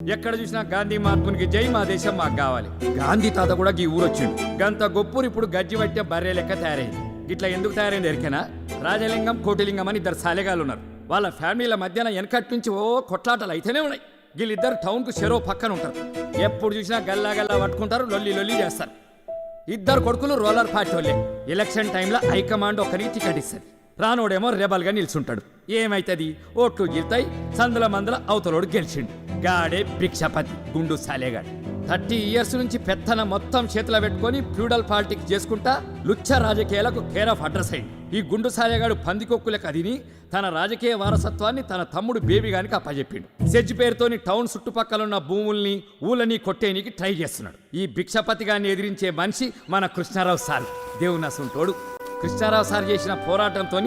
ఎక్కడ చూసినా గాంధీ మహాత్మునికి జై, మా దేశం మాకు కావాలి. గాంధీ తాత కూడా ఈ ఊరొచ్చిండు. గంత గొప్పూరు ఇప్పుడు గజ్జి పట్టే బర్రె లెక్క తయారైంది. ఇట్లా ఎందుకు తయారైంది ఎరికేనా? రాజలింగం, కోటిలింగం అని ఇద్దరు సాలెగాలు ఉన్నారు. వాళ్ళ ఫ్యామిలీల మధ్యన వెనకటి నుంచి కొట్లాటలు అయితేనే ఉన్నాయి. వీళ్ళిద్దరు టౌన్ కు చెరో పక్కన ఉంటారు. ఎప్పుడు చూసినా గల్లా గల్లా పట్టుకుంటారు, లొల్లి లొల్లి చేస్తారు. ఇద్దరు కొడుకులు రోలర్ పార్టీ వాళ్ళే. ఎలక్షన్ టైంలో హైకమాండ్ ఒక్కరికి టికెట్ ఇస్తుంది. రానోడేమో రెబల్ గా నిల్చుంటాడు. ఏమైతుంది? ఓట్లు గిల్తాయి, సందుల మందుల అవతలోడు గెలిచిండు. గాడే భిక్షపతి, గుండు సాలేగాడు. 30 years నుంచి పెత్తన మొత్తం చేతిలో పెట్టుకొని ఫ్యూడల్ పాలిటిక్స్ చేసుకుంటా లుచ్చ రాజకీయాలకు కేర్ ఆఫ్ అడ్రస్ అయింది. ఈ గుండు సాలేగాడు పందికొక్కులకు అదిని తన రాజకీయ వారసత్వాన్ని తన తమ్ముడు బేబీ గానికి అప్పచెప్పిండు. సెజ్ పేరుతోని టౌన్ చుట్టుపక్కల ఉన్న భూముల్ని ఊళ్ళని కొట్టేనికి ట్రై చేస్తున్నాడు. ఈ భిక్షపతి గారిని ఎదిరించే మనిషి మన కృష్ణారావు సార్. దేవునసుంటోడు. కృష్ణారావు సార్ చేసిన పోరాటంతో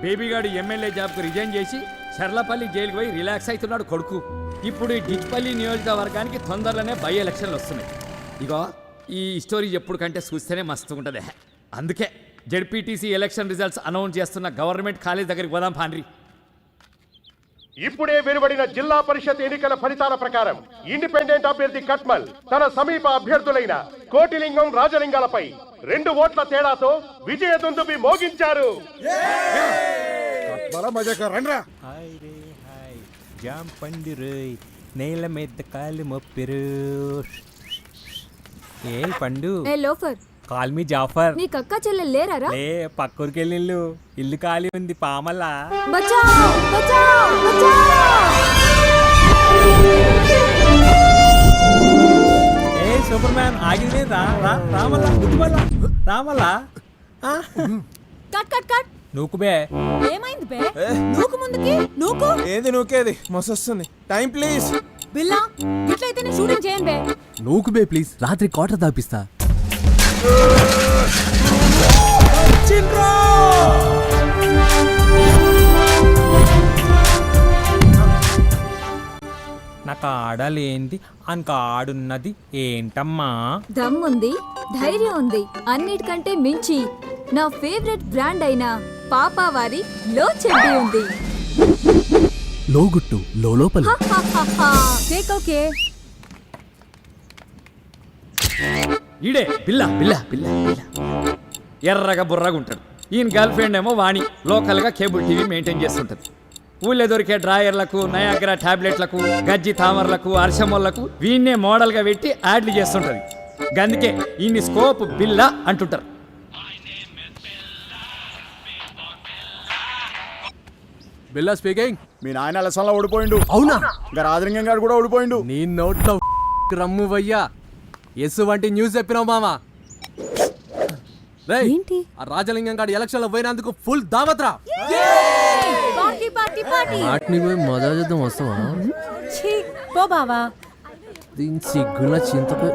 బేబీగాడు ఎమ్మెల్యే జాబ్కు రిజైన్ చేసి చర్లపల్లి జైలుకు పోయి రిలాక్స్ అవుతున్నాడు కొడుకు. ఇప్పుడు ఈ డిచ్పల్లి నియోజకవర్గానికి తొందరలోనే బై ఎలక్షన్లు వస్తున్నాయి. ఇగో ఈ స్టోరీ ఎప్పుడు కంటే చూస్తేనే మస్తుగుంటది. అందుకే జెడ్పీటీసీ ఎలక్షన్ రిజల్ట్స్ అనౌన్స్ చేస్తున్న గవర్నమెంట్ కాలేజ్ దగ్గరికి పోదాం పాండ్రి. ఇప్పుడే వెలువడిన జిల్లా పరిషత్ ఎన్నికల ఫలితాల ప్రకారం ఇండిపెండెంట్ అభ్యర్థి కట్మల్ తన సమీప అభ్యర్థులైన కోటిలింగం, రాజలింగాలపై 2 ఓట్ల తేడాతో విజయ దుందుబి మోగించారు. జామ్ పండిరు నేల మీద కాలు మొప్పిరు. ఏ పండు లోఫర్, కాల్ మీ జాఫర్. నీ కక్క చెల్లెలు లేరారా? లే, పక్కూరికి వెళ్ళిళ్ళు. ఇల్లు ఖాళీ ఉంది పామల్లా. బచావ్ బచావ్ బచావ్. ఏ సూపర్ మ్యాన్ ఆగింది. రా రా రామల్లా, గుడ్మల్లా రామల్లా. Cut cut cut. నూకు బే. ఏమైంది బే? నూకు ముందుకి నూకు. ఏది నూకేది? మస్తు వస్తుంది. Time please. బిల్లా ఇట్లయితే నేను షూటింగ్ చేయను బే. నూకు బే ప్లీజ్. రాత్రి క్వార్టర్ దాపిస్తా. నాకు ఆడలేంది అనక ఆడున్నది ఏంటమ్మా? దమ్ముంది, ధైర్యం ఉంది. అన్నిటికంటే మించి నా ఫేవరెట్ బ్రాండ్ అయిన పాపావారి లో చెడ్డీ ఉంది. లోగుట్టు లోపల. Take okay. ఈడే బిల్లా బిల్లా బిల్లా బిల్లా. ఎర్రగా బుర్రగా ఉంటాడు. ఈయన గర్ల్ ఫ్రెండ్ ఏమో వాణి లోకల్గా కేబుల్ టీవీ మెయింటైన్ చేస్తుంటది. ఊళ్ళో దొరికే డ్రాయర్లకు, నయాగ్రా టాబ్లెట్లకు, గజ్జి తామర్లకు, అర్షమోళ్లకు వీన్నే మోడల్గా పెట్టి యాడ్లు చేస్తుంటది. గందుకే ఈయన్ని స్కోప్ బిల్లా అంటుంటారు. బిల్లా స్పీకింగ్. మీ నాయన లసంలో ఓడిపోయిండు. అవునా? ఇంకా రాజలింగం గారు కూడా ఓడిపోయిండు. నీ నోట్లో రమ్ము వయ్యా. ఎస్ వంటి న్యూస్ చెప్పినావు మామా. ఏంటి? ఆ రాజలింగం గారు ఎలక్షన్ లో పోయినందుకు ఫుల్ దావత్రా. Party party party. వాటిని పోయి మజా చేద్దాం వస్తావా? ఛీ పో బావా. దీని సిగ్గుల చింతకు.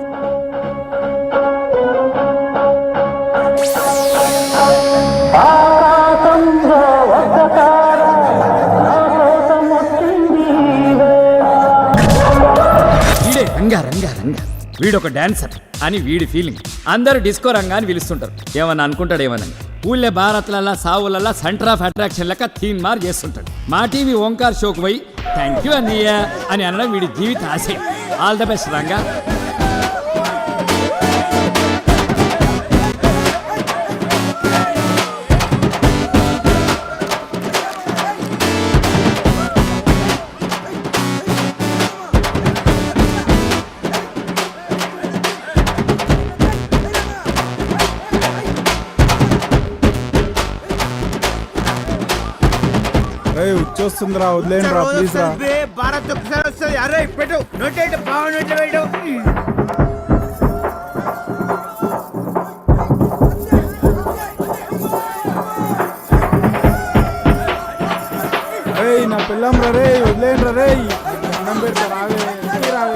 వీడే రంగా రంగా రంగా. వీడొక డాన్సర్ అని వీడి ఫీలింగ్. అందరూ డిస్కో రంగా అని పిలుస్తుంటారు. ఏమన్నా అనుకుంటాడు ఏమన్నా. ఊళ్ళే భారత్లల్లా సావులల్లా సెంటర్ ఆఫ్ అట్రాక్షన్ లెక్క థీమ్ మార్ చేస్తుంటాడు. మా టీవీ ఓంకార్ షోకు పోయి థ్యాంక్ యూ అన్నయ్య అని అనడం వీడి జీవిత ఆశయం. All the best Ranga. వచ్చేస్తుందిరా, వదిలేండి రా ప్లీజ్ రా. భారత్ ఒకసారి వస్తుంది. అరే పెట్టు నోటేట బాగున్నట్టు పెట్టు. నా పిల్లం రా రే, వదిలేండి రా రే. అన్నం పెడతా రావే రావే.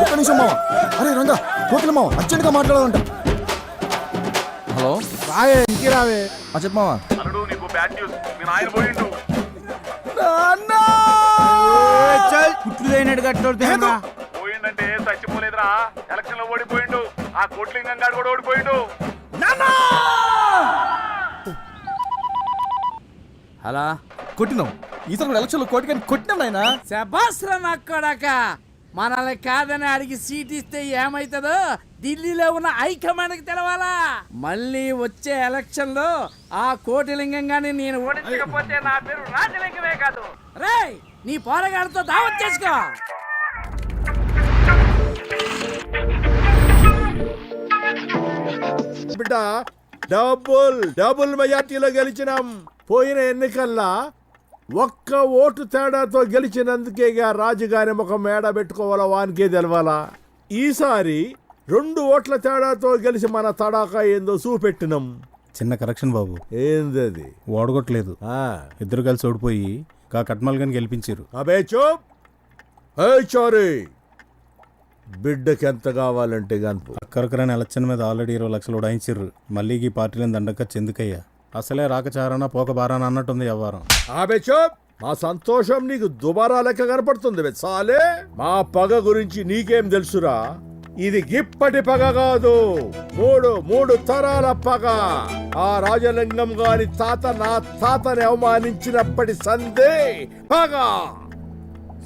ఒక్క నిమిషం మావా. అరే రంగా, కోకిల మావా అర్జెంట్గా మాట్లాడాలంట. హలో రావే, ఇంటికి రావే. చెప్పు మావా. కుట్లు అయినట్టు కట్టోడుతున్నా. పోయిందంటే చచ్చిపోలేదురా, ఎలక్షన్ లో ఓడిపోయిండు. ఆ కోటిలింగం గారు కూడా ఓడిపోయిండు. అలా కొట్టినాం. ఈసారి కూడా ఎలక్షన్లో కోటికని కొట్టినాం నాయనా. శబాస్రా నాకు కొడక మనల్ని కాదని అడిగి సీట్ ఇస్తే ఏమైతుందో ఢిల్లీలో ఉన్న హైకమాండ్కి తెలవాలా. మళ్ళీ వచ్చే ఎలక్షన్ లో ఆ కోటిలింగంగాని నేను ఓడించకపోతే నా పేరు రాజలింగమే కాదు. రేయ్ నీ పోరగాడితో దావత్ చేసుకో. బిడ్డ డబుల్ మెజార్టీలో గెలిచినాం. పోయిన ఎన్నికల్లో ఒక్క ఓటు తేడాతో గెలిచినందుకేగా రాజుగారి ముఖం మేడ పెట్టుకోవాలా వానికే తెలవాలా. ఈసారి 2 ఓట్ల తేడాతో గెలిచి మన తడాకా ఏందో చూపెట్టినాం. చిన్న కరెక్షన్ బాబు, ఏందది? ఓడగొట్టలేదు, ఆ, ఇద్దరు కలిసి ఓడిపోయి కట్మల్ గాని గెలిపించారు. అబే చూప్. ఏ చోరీ, బిడ్డకి ఎంత కావాలంటే గనుపు. అక్కరకరాని ఎలక్షన్ మీద ఆల్రెడీ 20 లక్షలు ఉడాయించారు. మళ్ళీ ఈ పార్టీలను దండక చెందుకయ్యా. అసలే రాకచారాన పోక బారాన అన్నట్టుంది వ్యవహారం. ఆబే చూప్. మా సంతోషం నీకు దుబారా లెక్క కనపడుతుంది చాలే. మా పగ గురించి నీకేం తెలుసురా? ఇది గిప్పటి పగ కాదు, మూడు తరాల పగ. ఆ రాజలింగం గారి తాత నా తాతని అవమానించినప్పటి సందే పగ.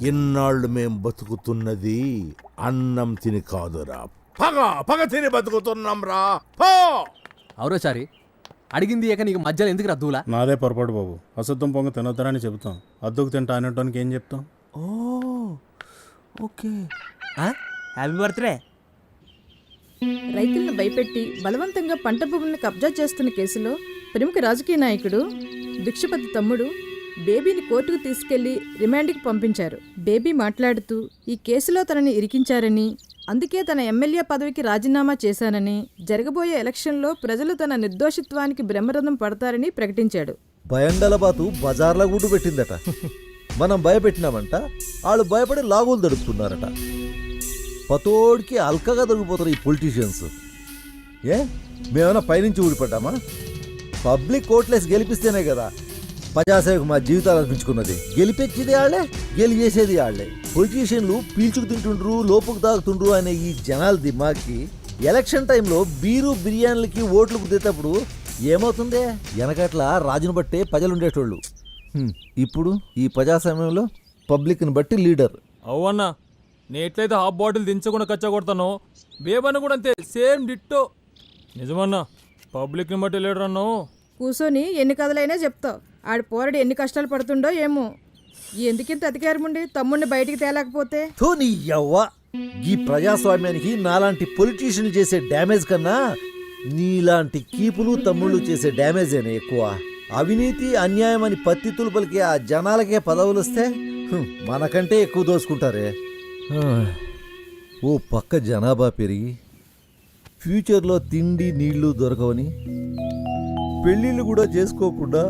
ఇన్నాళ్ళు మేం బతుకుతున్నది అన్నం తిని కాదురా, పగ తిని బతుకుతున్నాం రా. అవురోసారి అడిగింది ఇక నీకు మధ్యలో ఎందుకు రద్దులా? నాదే పొరపాటు బాబు. అశుద్ధం పొంగ తినొద్దరని చెబుతాం, అద్దుకు తింటా అనేటానికి ఏం చెప్తాం? ఓకే. Happy birthday. రైతులను భయపెట్టి బలవంతంగా పంట భూములను కబ్జా చేస్తున్న కేసులో ప్రముఖ రాజకీయ నాయకుడు భిక్షపతి తమ్ముడు బేబీని కోర్టుకు తీసుకెళ్లి రిమాండ్కి పంపించారు. బేబీ మాట్లాడుతూ ఈ కేసులో తనని ఇరికించారని, అందుకే తన ఎమ్మెల్యే పదవికి రాజీనామా చేశానని, జరగబోయే ఎలక్షన్లో ప్రజలు తన నిర్దోషిత్వానికి బ్రహ్మరథం పడతారని ప్రకటించాడు. భయండలబాతు బజార్ల గుడ్డు పెట్టిందట. మనం భయపెట్టినామంట, వాళ్ళు భయపడి లాగులు దడుపుతున్నారట. పతోడికి అల్కగా దొరికిపోతారు ఈ పొలిటీషియన్స్. మేమైనా పైనుంచి ఊడిపడ్డామా? పబ్లిక్ ఓట్లేసి గెలిపిస్తేనే కదా ప్రజాసేవకు మా జీవితాలు అనిపించుకున్నది. గెలిపించేది వాళ్ళే, గెలిచేసేది వాళ్ళే. పొలిటీషియన్లు పీల్చుకు తింటుండ్రు, లోపుకు తాగుతుండ్రు అనే ఈ జనాల దిమాకి ఎలక్షన్ టైంలో బీరు బిర్యానీలకి ఓట్లు కుదేటప్పుడు ఏమవుతుందే? వెనకట్ల రాజును బట్టే ప్రజలు ఉండేటోళ్ళు. ఇప్పుడు ఈ ప్రజాస్వామ్యంలో పబ్లిక్ని బట్టి లీడర్. అవునా, నేను ఎట్లయితే హాఫ్ బాటిల్ దించకుండా కచ్చగొడతానో బేబన్న కూడా అంతే, సేమ్ డిట్టో. నిజమన్నా, పబ్లిక్ని బట్టి లీడర్ అన్నో. కూసోని ఎన్ని కథలైనా చెప్తావు. ఆడి పోరడు ఎన్ని కష్టాలు పడుతుండో ఏమో. ఎందుకింత అధికారముండి తమ్ముడిని బయటికి తేలేకపోతే? నీ యవ్వ, ఈ ప్రజాస్వామ్యానికి నాలాంటి పొలిటీషియన్లు చేసే డ్యామేజ్ కన్నా నీలాంటి కీపులు తమ్ముళ్ళు చేసే డ్యామేజేనే ఎక్కువ. అవినీతి అన్యాయం అని పత్తి తులుపులకి ఆ జనాలకే పదవులు వస్తే మనకంటే ఎక్కువ దోసుకుంటారే. ఓ పక్క జనాభా పెరిగి ఫ్యూచర్లో తిండి నీళ్లు దొరకవని పెళ్ళిళ్ళు కూడా చేసుకోకుండా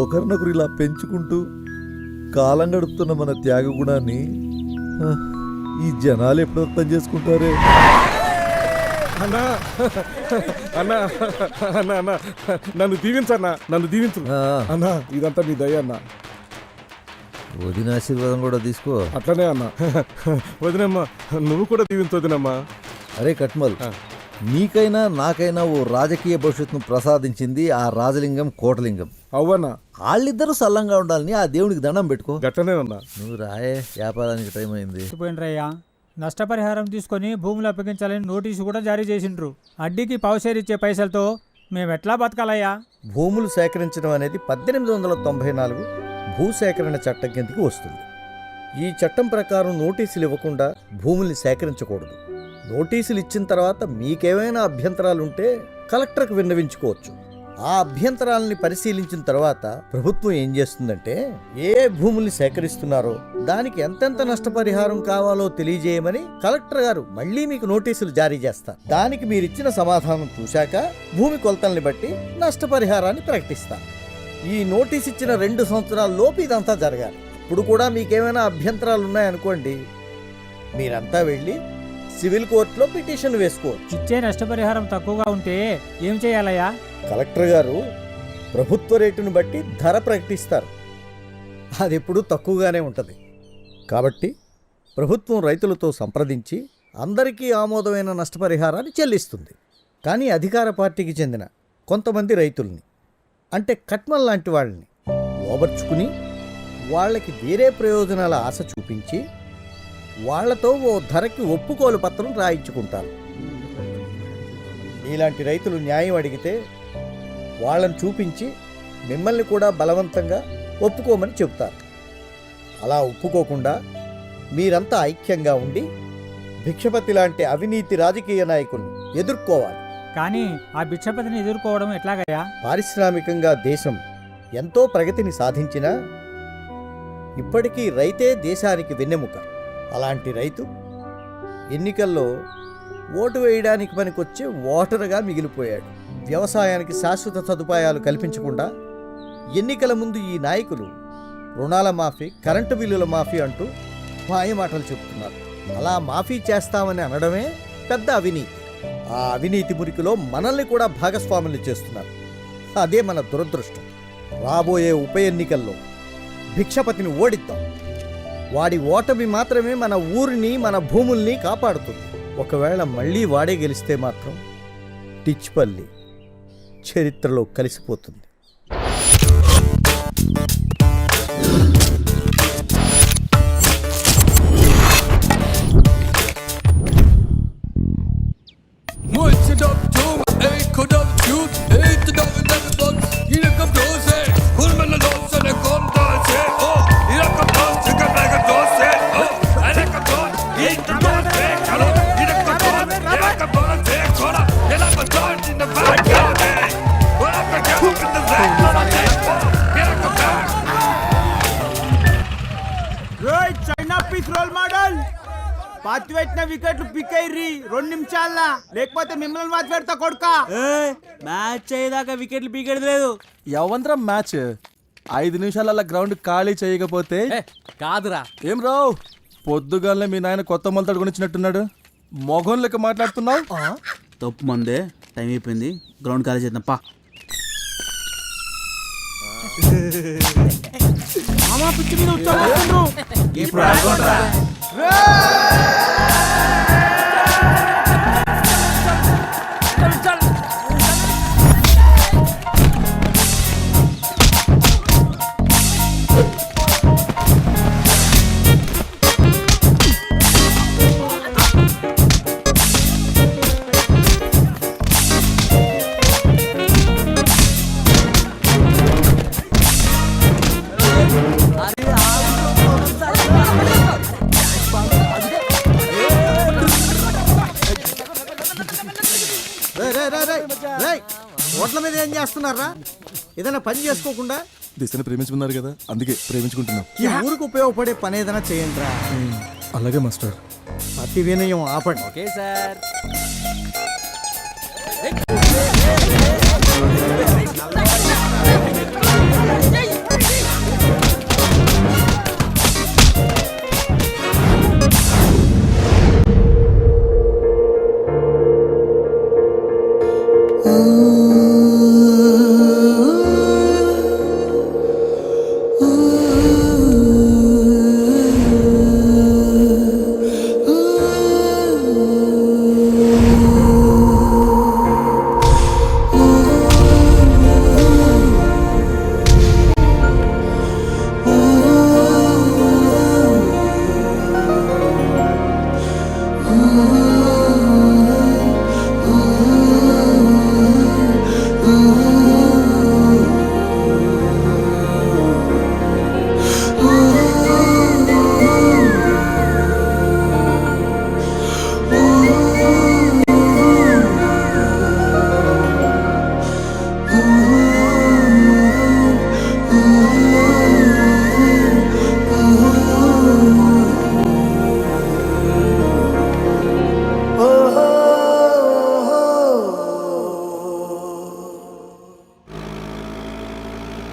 ఒకరినొకరు ఇలా పెంచుకుంటూ కాలం గడుపుతున్న మన త్యాగ గుణాన్ని ఈ జనాలు ఎప్పుడు అర్థం చేసుకుంటారే? అన్నా అన్నా అన్నా అన్నా నన్ను దీవించన్నా, నన్ను దీవించు అన్నా. ఇదంతా మీ దయ అన్నా. వదిన ఆశీర్వాదం కూడా తీసుకో. అట్లనే అన్నా. వదినమ్మా, నువ్వు కూడా దీవించు వదినమ్మా. అరే కట్మల్, నీకైనా నాకైనా ఓ రాజకీయ భవిష్యత్తును ప్రసాదించింది ఆ రాజలింగం కోటలింగం. అవ్వన్నా, వాళ్ళిద్దరూ సల్లంగా ఉండాలని ఆ దేవునికి దండం పెట్టుకో. గట్టనే ఉన్నా. నువ్వు రాయే, వ్యాపారానికి టైం అయింది. పోయినరయ్యా, నష్టపరిహారం తీసుకొని భూములు అప్పగించాలని నోటీసు కూడా జారీ చేసిండ్రు. అడ్డీకి పౌషేర్ ఇచ్చే పైసలతో మేము ఎట్లా బతకాలయ్యా? భూములు సేకరించడం అనేది 1894 భూసేకరణ చట్టం కిందకి వస్తుంది. ఈ చట్టం ప్రకారం నోటీసులు ఇవ్వకుండా భూముల్ని సేకరించకూడదు. నోటీసులు ఇచ్చిన తర్వాత మీకేమైనా అభ్యంతరాలుంటే కలెక్టర్కి విన్నవించుకోవచ్చు. ఆ అభ్యంతరాలని పరిశీలించిన తర్వాత ప్రభుత్వం ఏం చేస్తుందంటే, ఏ భూముల్ని సేకరిస్తున్నారో దానికి ఎంతెంత నష్టపరిహారం కావాలో తెలియజేయమని కలెక్టర్ గారు మళ్ళీ మీకు నోటీసులు జారీ చేస్తారు. దానికి మీరిచ్చిన సమాధానం చూశాక భూమి కొలతల్ని బట్టి నష్టపరిహారాన్ని ప్రకటిస్తారు. ఈ నోటీస్ ఇచ్చిన 2 సంవత్సరాల లోపు ఇదంతా జరగాలి. ఇప్పుడు కూడా మీకేమైనా అభ్యంతరాలు ఉన్నాయనుకోండి, మీరంతా వెళ్ళి సివిల్ కోర్టులో పిటిషన్ వేసుకోవచ్చు. ఇచ్చే నష్టపరిహారం తక్కువగా ఉంటే ఏం చేయాలయ్యా? కలెక్టర్ గారు ప్రభుత్వ రేటును బట్టి ధర ప్రకటిస్తారు. అది ఎప్పుడు తక్కువగానే ఉంటుంది. కాబట్టి ప్రభుత్వం రైతులతో సంప్రదించి అందరికీ ఆమోదమైన నష్టపరిహారాన్ని చెల్లిస్తుంది. కానీ అధికార పార్టీకి చెందిన కొంతమంది రైతుల్ని, అంటే కట్మల్ లాంటి వాళ్ళని లోబర్చుకుని వాళ్ళకి వేరే ప్రయోజనాల ఆశ చూపించి వాళ్లతో ఓ ధరకి ఒప్పుకోలు పత్రం రాయించుకుంటారు. ఇలాంటి రైతులు న్యాయం అడిగితే వాళ్ళని చూపించి మిమ్మల్ని కూడా బలవంతంగా ఒప్పుకోమని చెబుతారు. అలా ఒప్పుకోకుండా మీరంతా ఐక్యంగా ఉండి భిక్షపతి లాంటి అవినీతి రాజకీయ నాయకుల్ని ఎదుర్కోవాలి. కానీ ఆ భిక్షపతిని ఎదుర్కోవడం ఎట్లాగయ్యా? పారిశ్రామికంగా దేశం ఎంతో ప్రగతిని సాధించినా ఇప్పటికీ రైతే దేశానికి వెన్నెముక. అలాంటి రైతు ఎన్నికల్లో ఓటు వేయడానికి పనికొచ్చే ఓటరుగా మిగిలిపోయాడు. వ్యవసాయానికి శాశ్వత సదుపాయాలు కల్పించకుండా ఎన్నికల ముందు ఈ నాయకులు రుణాల మాఫీ, కరెంటు బిల్లుల మాఫీ అంటూ మాయమాటలు చెబుతున్నారు. అలా మాఫీ చేస్తామని అనడమే పెద్ద అవినీతి. ఆ అవినీతి మురికిలో మనల్ని కూడా భాగస్వాములు చేస్తున్నారు. అదే మన దురదృష్టం. రాబోయే ఉప ఎన్నికల్లో భిక్షపతిని ఓడిద్దాం. వాడి ఓటమి మాత్రమే మన ఊరిని, మన భూముల్ని కాపాడుతుంది. ఒకవేళ మళ్ళీ వాడే గెలిస్తే మాత్రం టిచ్పల్లి చరిత్రలో కలిసిపోతుంది. చైనా పీస్ రోల్ మోడల్ పాతి పెట్టిన వికెట్లు పిక్ అయ్యి 2 నిమిషాల్లో, లేకపోతే మిమ్మల్ని మాత్రం పెడతా కొడుక. మ్యాచ్ అయ్యేదాకా వికెట్లు పీకెడదు లేదు. ఎవంతరం మ్యాచ్ 5 నిమిషాల గ్రౌండ్ ఖాళీ చేయకపోతే కాదురా. ఏం రావు, పొద్దుగాలనే మీ నాయన కొత్త మొలతాడు కొనిచ్చినట్టున్నాడు. మొగం లెక్క మాట్లాడుతున్నావు. తప్పు మందే, టైం అయిపోయింది, గ్రౌండ్ ఖాళీ చేద్దాం పా. పిచ్చి మీద ఇప్పుడు ఓట్ల మీద ఏం చేస్తున్నారా? ఏదైనా పని చేసుకోకుండా దిశని ప్రేమించుకున్నారు కదా, అందుకే ప్రేమించుకుంటున్నాం. ఈ ఊరికి ఉపయోగపడే పని ఏదైనా చేయండి రా. అలాగే మాస్టర్. అతి వినయం ఆపండి. Okay sir.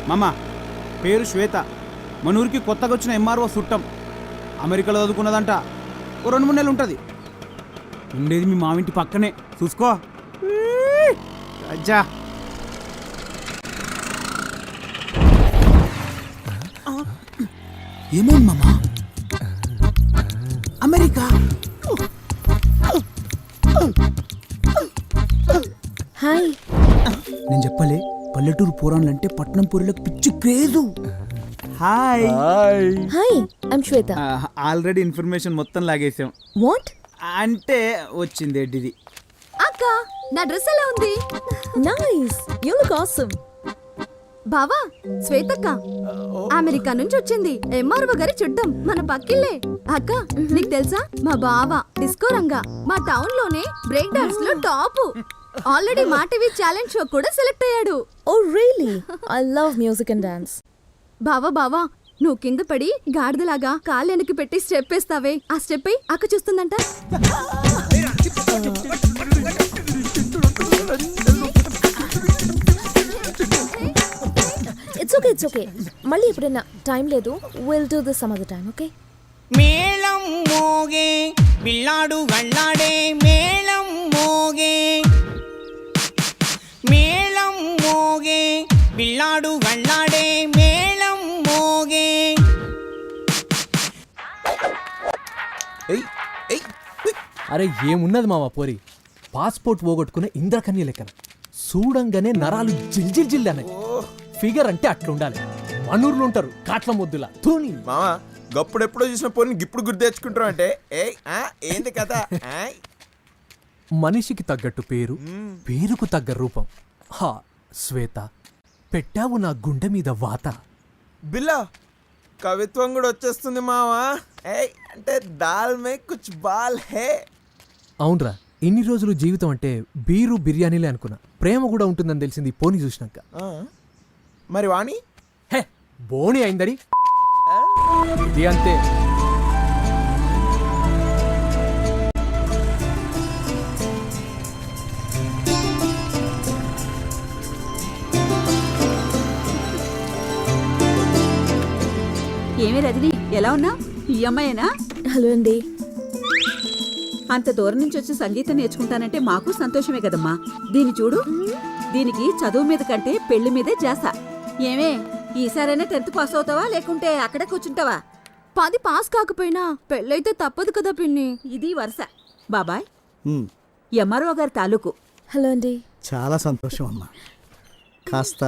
మామ పేరు శ్వేత, మన ఊరికి కొత్తగా వచ్చిన ఎంఆర్ఓ చుట్టం. అమెరికాలో చదువుకున్నదంట. ఓ 2-3 నెలలు ఉంటుంది. ఉండేది మీ మావింటి పక్కనే, చూసుకో. అజ్జా ఏమైంది మామ? అమెరికా. హాయ్. నేను చెప్పలే, పల్లెటూరు పోరాళ్ళంటే పట్నం పూరులకు పిచ్చి craze. Hi hi I'm Shweta. Already information మొత్తం లాగేసాం. వాట్? అంటే వచ్చింది ఇది. అక్క నా డ్రెస్ ఎలా ఉంది? Nice, you look awesome. బావా, శ్వేతక్క అమెరికా నుంచి వచ్చింది. ఎంఆర్ఓ గారి చుట్టం, మన పక్కిల్లే. అక్క నీకు తెలుసా, మా బావ డిస్కో రంగా మా టౌన్ లోనే బ్రేక్ డాన్స్ లో top. Already Maa TV challenge show కూడా సెలెక్ట్ అయ్యాడు. Oh really? I love music and dance. బావా బావా, నువ్వు కింద పడి గాడిదలాగా కాళ్ళు వెనక్కి పెట్టి స్టెప్ వేస్తావే, ఆ స్టెప్ అయి అక్క చూస్తుందంట. It's okay. మళ్ళీ ఎప్పుడైనా టైం లేదు, will do this some other time, okay? మేళం మోగే పిల్లాడు గళ్ళాడే, మేళం మోగే మేళం మోగే పిల్లాడు గళ్ళాడే, మేళం మోగే. అరే ఏమున్నది మామ పోరి, పాస్పోర్ట్ పోగొట్టుకునే ఇంద్రకన్య లెక్కన చూడంగానే నరాలు జిల్జిల్ అన్నాయి. ఫిగర్ అంటే అట్లుండాలి. మనూర్లు ఉంటారు కాట్ల ముద్దులా తూని. మామ గప్పుడెప్పుడో చూసిన పోనీ ఇప్పుడు గుర్తు తెచ్చుకుంటాం అంటే ఏంది కథ? మనిషికి తగ్గట్టు పేరు, పేరుకు తగ్గ రూపం. హా శ్వేత, పెట్టావు నా గుండె మీద వాత. బిల్లా కవిత్వం కూడా వచ్చేస్తుంది మావా. అంటే దాల్ మే కుచ్ బాల్ హే. అవునరా, ఇన్ని రోజులు జీవితం అంటే బీరు బిర్యానీలే అనుకున్నా. ప్రేమ కూడా ఉంటుందని తెలిసింది పోనీ చూసినాక. మరి వాణి హే బోని అయిందని ఇది అంతే. ఏమి రజని, ఎలా ఉన్నా? ఈ అమ్మాయేనా? హలో అండి. అంత దూరం నుంచి వచ్చి సంగీతం నేర్చుకుంటానంటే మాకు సంతోషమే కదమ్మా. దీన్ని చూడు, దీనికి చదువు మీద కంటే పెళ్లి మీదే జాస. ఏమే, ఈసారైనా 10th పాస్ అవుతావా లేకుంటే అక్కడే కూర్చుంటావా? 10 పాస్ కాకపోయినా పెళ్ళైతే తప్పదు కదా పిన్ని. ఇది వరుస. బాబాయ్, ఎంఆర్ఓ గారి తాలూకు. హలో అండి. చాలా సంతోషం అమ్మా. కాస్త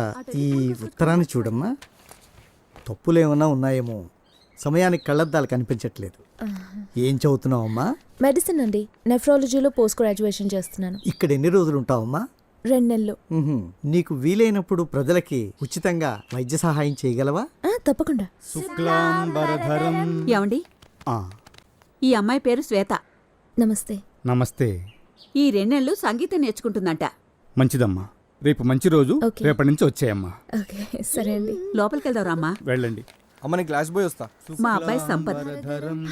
ఈ ఉత్తరాన్ని చూడమ్మా. తప్పులేమన్నా ఉన్నాయేమో, సమయానికి కళ్ళద్దాలు కనిపించట్లేదు. ఏం చదువుతున్నావమ్మా? మెడిసిన్ అండి. నెఫ్రాలజీలో పోస్ట్ గ్రాడ్యుయేషన్ చేస్తున్నాను. ఇక్కడ ఎన్ని రోజులు ఉంటావమ్మా? 2 నెలలు. నీకు వీలైనప్పుడు ప్రజలకి ఉచితంగా వైద్య సహాయం చేయగలవా? తప్పకుండా. ఏమండి, ఈ అమ్మాయి పేరు శ్వేత. నమస్తే. నమస్తే. ఈ 2 నెలలు సంగీతం నేర్చుకుంటుందంట. మంచిదమ్మా, రేపు మంచి రోజు. ఓకే. రేపటి నుంచి వచ్చేయమ్మా. ఓకే సరే అండి. లోపలికి వెళ్దాం రామ్మా. వెళ్ళండి. అమ్మ నేను క్లాస్ పోయి వస్తా. మా అబ్బాయి Sampath.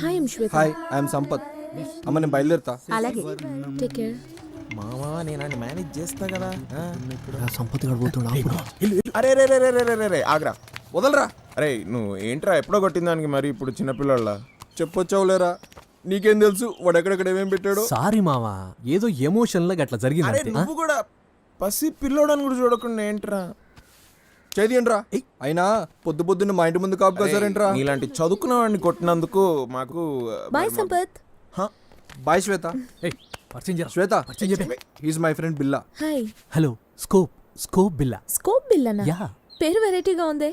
Hi I'm Shweta. Hi I'm Sampath. అమ్మ నేను బయలుదేరుతా. అలాగే. Take care. మామా నేను మేనేజ్ చేస్తా కదా. సంపత్తి గడిపోతున్నా. అరే రే రే రే రే రే రే ఆగ్రా, వదలరా. అరే నువ్వు ఏంట్రా ఎప్పుడో కొట్టిన దానికి మరి ఇప్పుడు చిన్నపిల్లల చెప్పొచ్చావులేరా. నీకేం తెలుసు వాడు ఎక్కడెక్కడ ఏమేం పెట్టాడు? సారీ మావా, ఏదో ఎమోషన్ లాగా అట్లా అరే జరిగింది. నువ్వు కూడా పసి పిల్లోడని కూడా చూడకుండా ఏంట్రా చేయండిరా. అయినా పొద్దు పొద్దున్న మా ఇంటి ముందు కాపు కాసారేంట్రా. ఇలాంటి చదువుకున్న వాడిని కొట్టినందుకు మాకు బాయ్ సంపత్. బాయ్ శ్వేత. పరిచయం చేయరా. శ్వేత పరిచయం చెప్పే. He's my friend Billa. Hi. Hello, scope Billa. Scope బిల్లనా? Yeah. పేరు వెరైటీగా ఉంది.